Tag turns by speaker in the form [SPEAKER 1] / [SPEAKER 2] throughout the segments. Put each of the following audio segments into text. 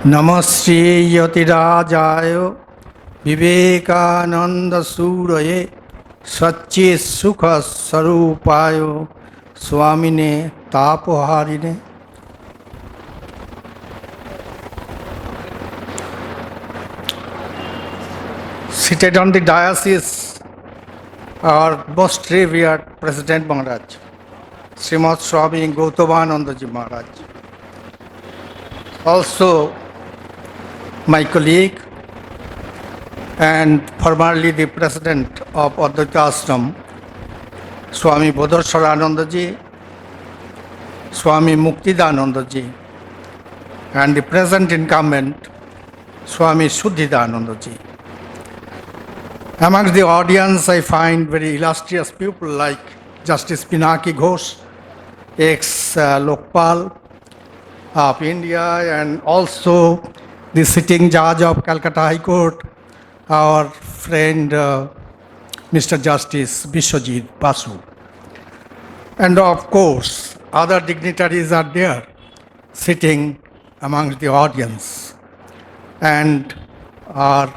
[SPEAKER 1] Namaste Yatirajaya Vivekananda Suraye Satche Sukha Sarupayo Swamine Tapoharine. Seated on the dais our most revered President Maharaj, Srimad Swami Gautamaanandaji Maharaj. Also, my colleague and formerly the President of Advaita Ashrama, Swami Bodhasaranandaji, Swami Muktidanandaji, and the present incumbent, Swami Suddhidanandaji. Amongst the audience, I find very illustrious people like Justice Pinaki Ghosh, ex-Lokpal of India, and also the sitting judge of Kolkata High Court, our friend Mr. Justice Vishwajit Basu. And of course, other dignitaries are there sitting amongst the audience and our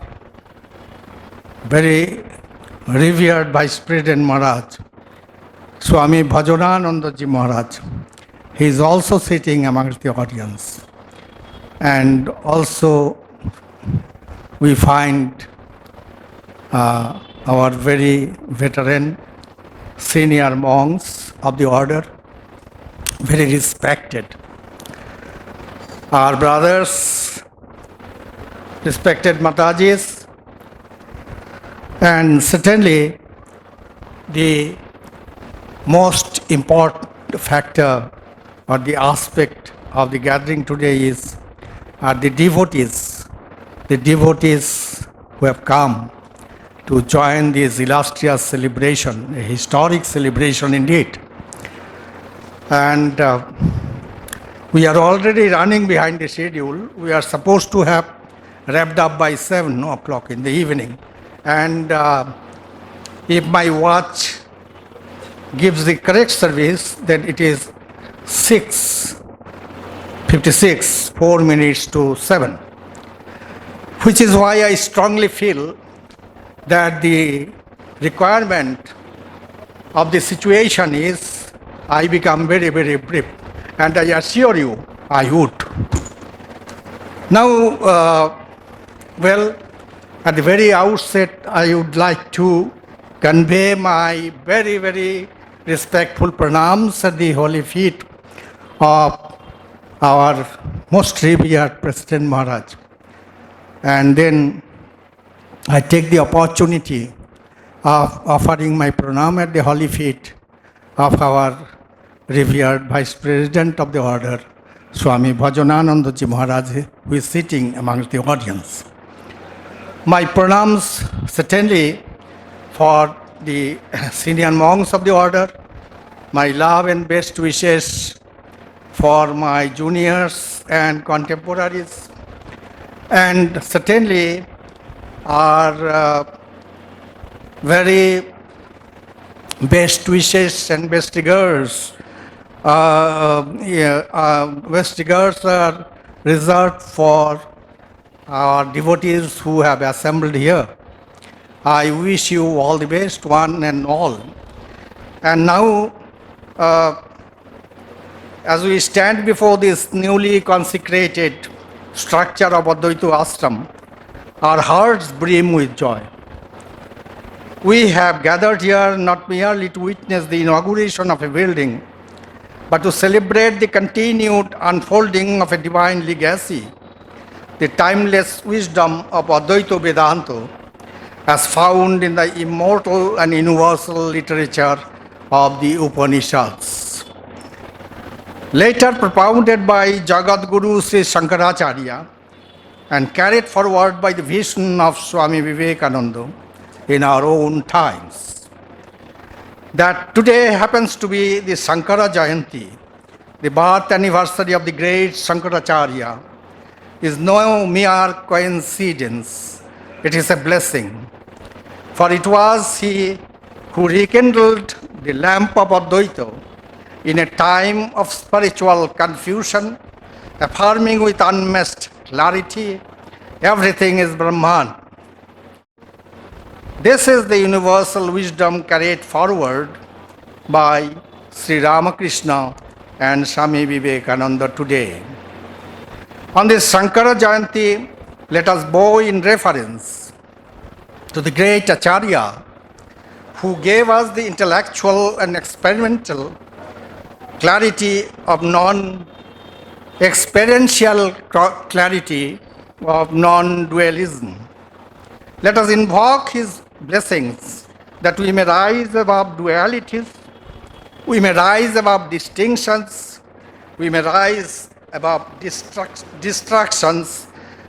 [SPEAKER 1] very revered Vice President Maharaj, Swami Bhajananandaji Maharaj. He is also sitting amongst the audience. And also we find our very veteran senior monks of the order, very respected. Our brothers, respected Matajis, and certainly the most important factor or the aspect of the gathering today are the devotees who have come to join this illustrious celebration, a historic celebration indeed. And we are already running behind the schedule. We are supposed to have wrapped up by 7 o'clock in the evening. And if my watch gives the correct service, then it is 6:56, 4 minutes to 7. Which is why I strongly feel that the requirement of the situation is I become very, very brief. And I assure you, I would. Now, at the very outset, I would like to convey my very, very respectful pranams at the holy feet of our most revered President Maharaj. And then I take the opportunity of offering my pranam at the holy feet of our revered Vice President of the Order, Swami Bhajananandaji Maharaj, who is sitting amongst the audience. My pranams certainly for the senior monks of the order, my love and best wishes for my juniors and contemporaries, and certainly our very best wishes and best regards. Best regards are reserved for our devotees who have assembled here. I wish you all the best, one and all. And now, as we stand before this newly consecrated structure of Advaita Ashrama, our hearts brim with joy. We have gathered here not merely to witness the inauguration of a building, but to celebrate the continued unfolding of a divine legacy, the timeless wisdom of Advaita Vedanta as found in the immortal and universal literature of the Upanishads. Later propounded by Jagat Guru Sri Shankaracharya and carried forward by the vision of Swami Vivekananda in our own times. That today happens to be the Shankara Jayanti, the birth anniversary of the great Shankaracharya, is no mere coincidence. It is a blessing. For it was he who rekindled the lamp of Advaita in a time of spiritual confusion, affirming with unmatched clarity. Everything is Brahman. This is the universal wisdom carried forward by Sri Ramakrishna and Swami Vivekananda today. On this Shankara Jayanti, let us bow in reference to the great Acharya who gave us the intellectual and experimental clarity of non-experiential clarity of non-dualism. Let us invoke his blessings that we may rise above dualities, we may rise above distinctions, we may rise above distractions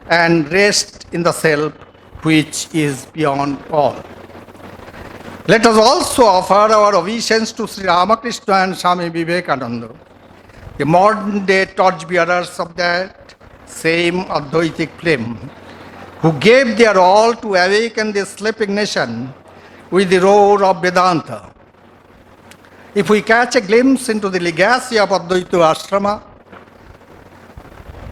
[SPEAKER 1] and rest in the self which is beyond all. Let us also offer our obeisance to Sri Ramakrishna and Swami Vivekananda, the modern day torchbearers of that same Advaitic flame, who gave their all to awaken the sleeping nation with the roar of Vedanta. If we catch a glimpse into the legacy of Advaita Ashrama,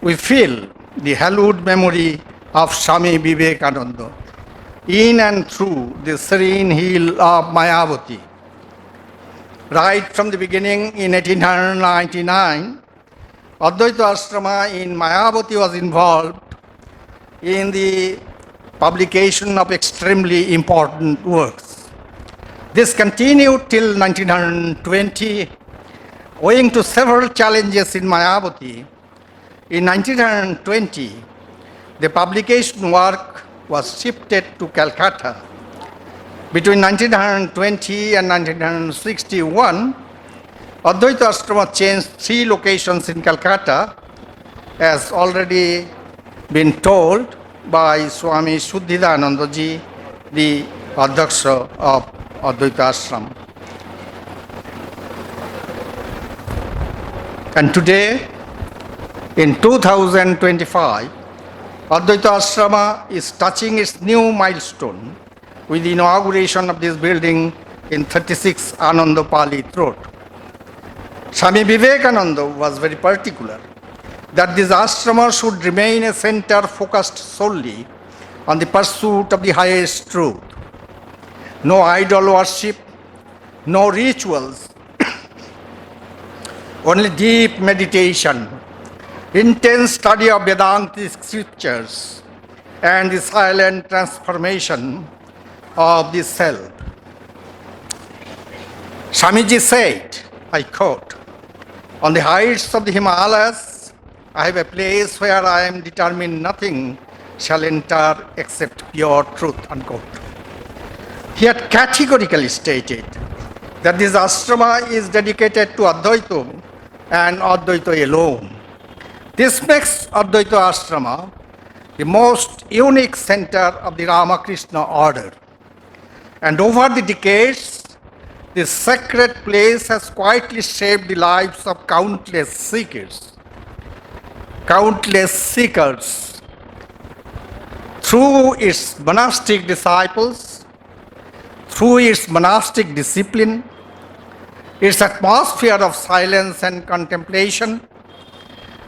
[SPEAKER 1] we feel the hallowed memory of Swami Vivekananda in and through the serene hill of Mayavati. Right from the beginning in 1899, Advaita Ashrama in Mayavati was involved in the publication of extremely important works. This continued till 1920, owing to several challenges in Mayavati. In 1920, the publication work was shifted to Kolkata. Between 1920 and 1961, Advaita Ashrama changed 3 locations in Kolkata, as already been told by Swami Suviranandaji, the Advaita of Advaita Ashrama. And today, in 2025, Advaita Ashrama is touching its new milestone with the inauguration of this building in 36 Anandapali Road. Swami Vivekananda was very particular that this ashrama should remain a center focused solely on the pursuit of the highest truth. No idol worship, no rituals, only deep meditation, intense study of Vedantic scriptures, and the silent transformation of the self. Swamiji said, I quote, "On the heights of the Himalayas, I have a place where I am determined nothing shall enter except pure truth," unquote. He had categorically stated that this ashrama is dedicated to Advaita and Advaita alone. This makes Advaita Ashrama the most unique center of the Ramakrishna order. And over the decades, this sacred place has quietly shaped the lives of countless seekers. Through its monastic disciples, through its monastic discipline, its atmosphere of silence and contemplation,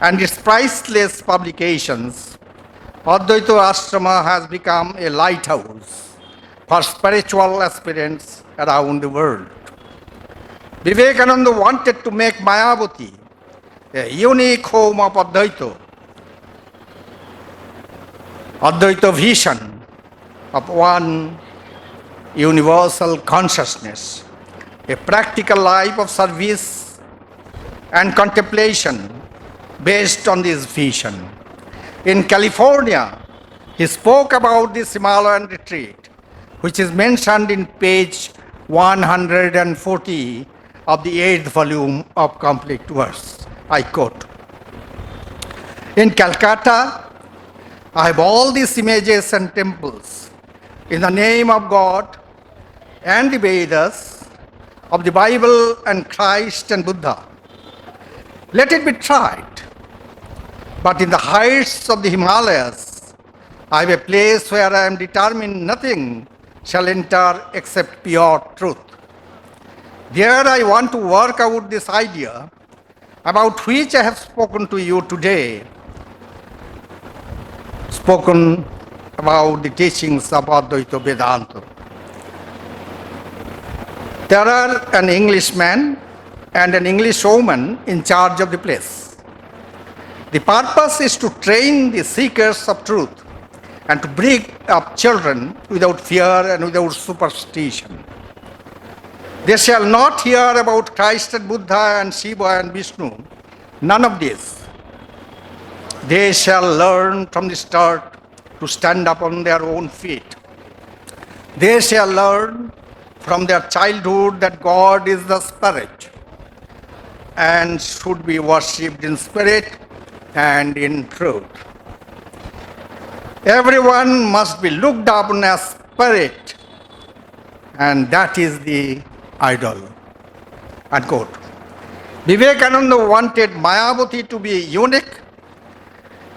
[SPEAKER 1] and its priceless publications, Advaita Ashrama has become a lighthouse for spiritual aspirants around the world. Vivekananda wanted to make Mayavati a unique home of Advaita vision of one universal consciousness, a practical life of service and contemplation based on this vision. In California, he spoke about this Himalayan retreat, which is mentioned in page 140 of the 8th volume of Complete Verse. I quote, "In Calcutta, I have all these images and temples in the name of God and the Vedas, of the Bible and Christ and Buddha. Let it be tried. But in the heights of the Himalayas, I have a place where I am determined nothing shall enter except pure truth. There I want to work out this idea about which I have spoken to you today, spoken about the teachings of Advaita Vedanta. There are an Englishman and an Englishwoman in charge of the place. The purpose is to train the seekers of truth and to bring up children without fear and without superstition. They shall not hear about Christ and Buddha and Shiva and Vishnu. None of this. They shall learn from the start to stand up on their own feet. They shall learn from their childhood that God is the Spirit and should be worshipped in spirit and in truth. Everyone must be looked upon as spirit, and that is the idol. Unquote. Vivekananda wanted Mayavati to be unique,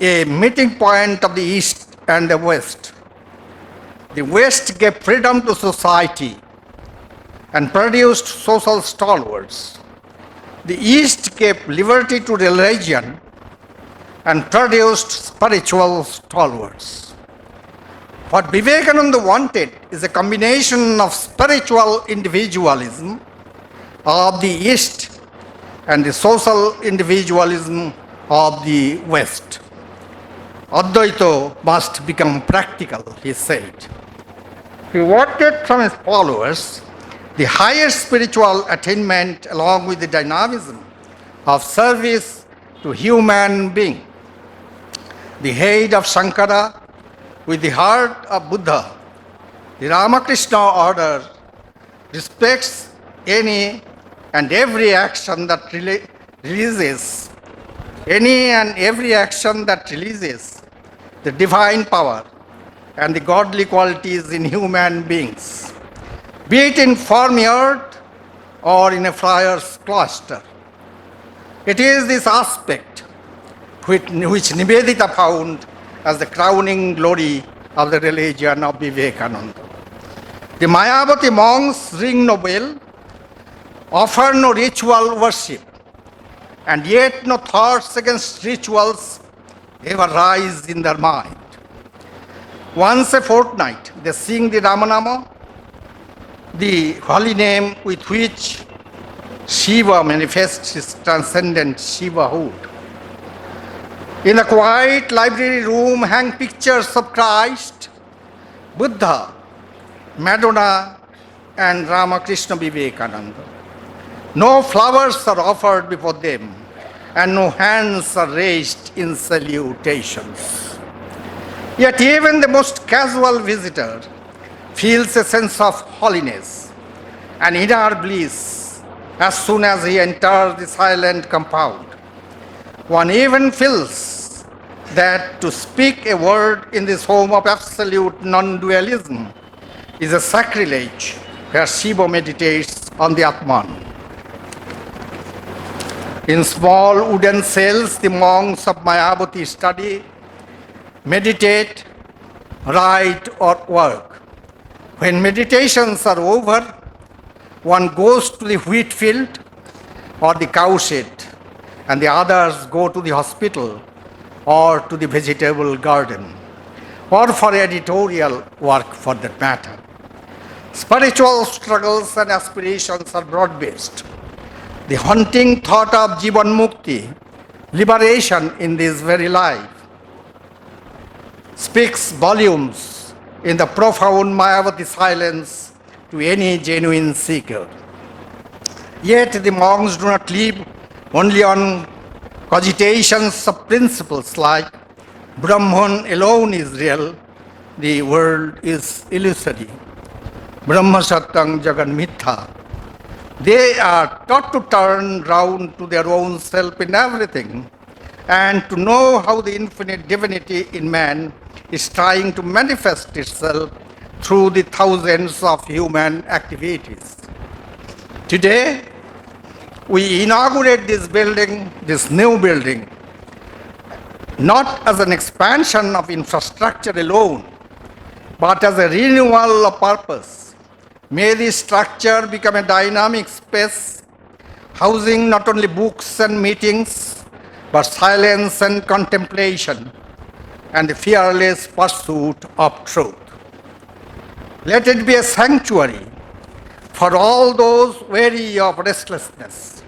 [SPEAKER 1] a meeting point of the East and the West. The West gave freedom to society and produced social stalwarts. The East gave liberty to religion and produced spiritual stalwarts. What Vivekananda wanted is a combination of spiritual individualism of the East and the social individualism of the West. Advaita must become practical, he said. He wanted from his followers the highest spiritual attainment along with the dynamism of service to human being. The head of Shankara with the heart of Buddha, the Ramakrishna order respects any and every action that releases the divine power and the godly qualities in human beings, be it in formy earth or in a friar's cloister. It is this aspect which Nivedita found as the crowning glory of the religion of Vivekananda. The Mayavati monks ring no bell, offer no ritual worship, and yet no thoughts against rituals ever rise in their mind. Once a fortnight, they sing the Ramanama, the holy name with which Shiva manifests his transcendent Shivahood. In a quiet library room hang pictures of Christ, Buddha, Madonna, and Ramakrishna Vivekananda. No flowers are offered before them, and no hands are raised in salutations. Yet even the most casual visitor feels a sense of holiness and inner bliss as soon as he enters the silent compound. One even feels that to speak a word in this home of absolute non-dualism is a sacrilege where Shiva meditates on the Atman. In small wooden cells, the monks of Mayavati study, meditate, write, or work. When meditations are over, one goes to the wheat field or the cowshed, and the others go to the hospital or to the vegetable garden, or for editorial work for that matter. Spiritual struggles and aspirations are broad-based. The haunting thought of Jivan Mukti, liberation in this very life, speaks volumes in the profound Mayavati silence to any genuine seeker. Yet the monks do not live only on cogitations of principles like Brahman alone is real, the world is illusory. Brahma Satyam Jagan Mithya. They are taught to turn round to their own self in everything and to know how the infinite divinity in man is trying to manifest itself through the thousands of human activities. Today, we inaugurate this new building, not as an expansion of infrastructure alone, but as a renewal of purpose. May this structure become a dynamic space, housing not only books and meetings, but silence and contemplation, and the fearless pursuit of truth. Let it be a sanctuary for all those weary of restlessness,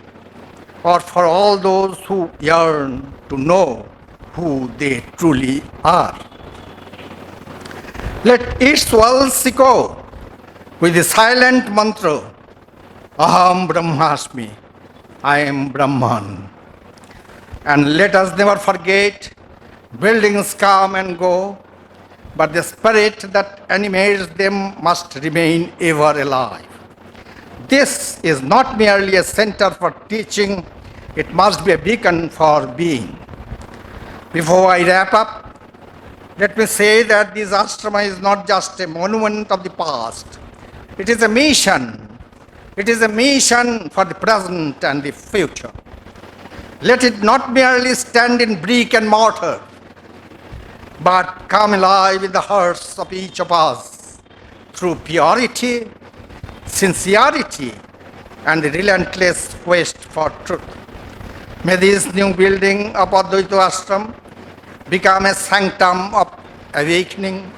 [SPEAKER 1] or for all those who yearn to know who they truly are. Let its walls echo with the silent mantra, Aham Brahmasmi, I am Brahman. And let us never forget, buildings come and go, but the spirit that animates them must remain ever alive. This is not merely a center for teaching, it must be a beacon for being. Before I wrap up, let me say that this ashrama is not just a monument of the past, it is a mission. It is a mission for the present and the future. Let it not merely stand in brick and mortar, but come alive in the hearts of each of us through purity, sincerity, and the relentless quest for truth. May this new building of Advaita Ashram become a sanctum of awakening,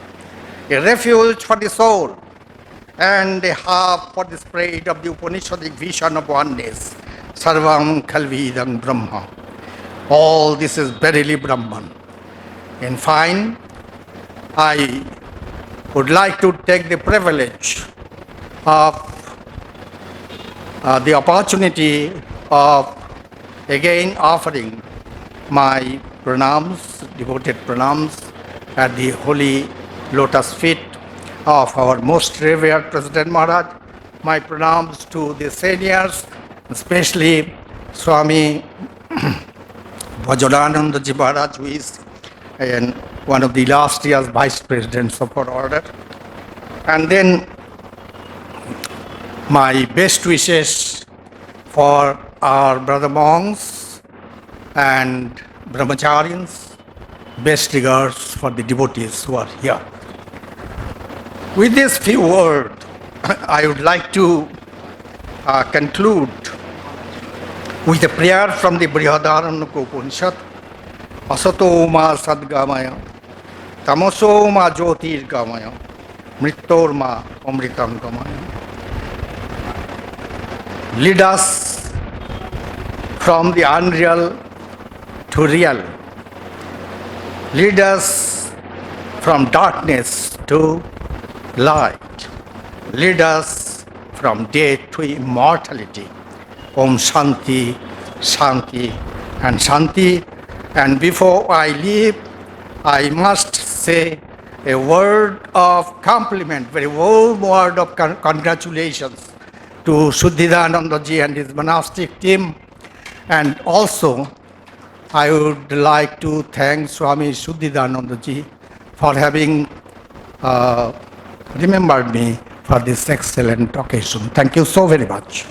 [SPEAKER 1] a refuge for the soul, and a hub for the spread of the Upanishadic vision of oneness. Sarvam Khalvidam Brahma. All this is verily Brahman. In fine, I would like to take the privilege of the opportunity of again offering my pranams, devoted pranams at the holy lotus feet of our most revered President Maharaj. My pranams to the seniors, especially Swami Suviranandaji Maharaj, who is one of the last year's vice presidents of our order. And then my best wishes for our brother monks and brahmacharyans, best regards for the devotees who are here. With these few words, I would like to conclude with a prayer from the Brihadaranyaka Upanishad. Asato ma sadgamaya, tamaso ma jyotir gamaya, mrittor ma amritam gamaya. Lead us from the unreal to real. Lead us from darkness to light. Lead us from death to immortality. Om Shanti, Shanti, and Shanti. And before I leave, I must say a word of compliment, very warm word of congratulations to Suviranandaji and his monastic team. And also, I would like to thank Swami Suviranandaji for having remembered me for this excellent occasion. Thank you so very much.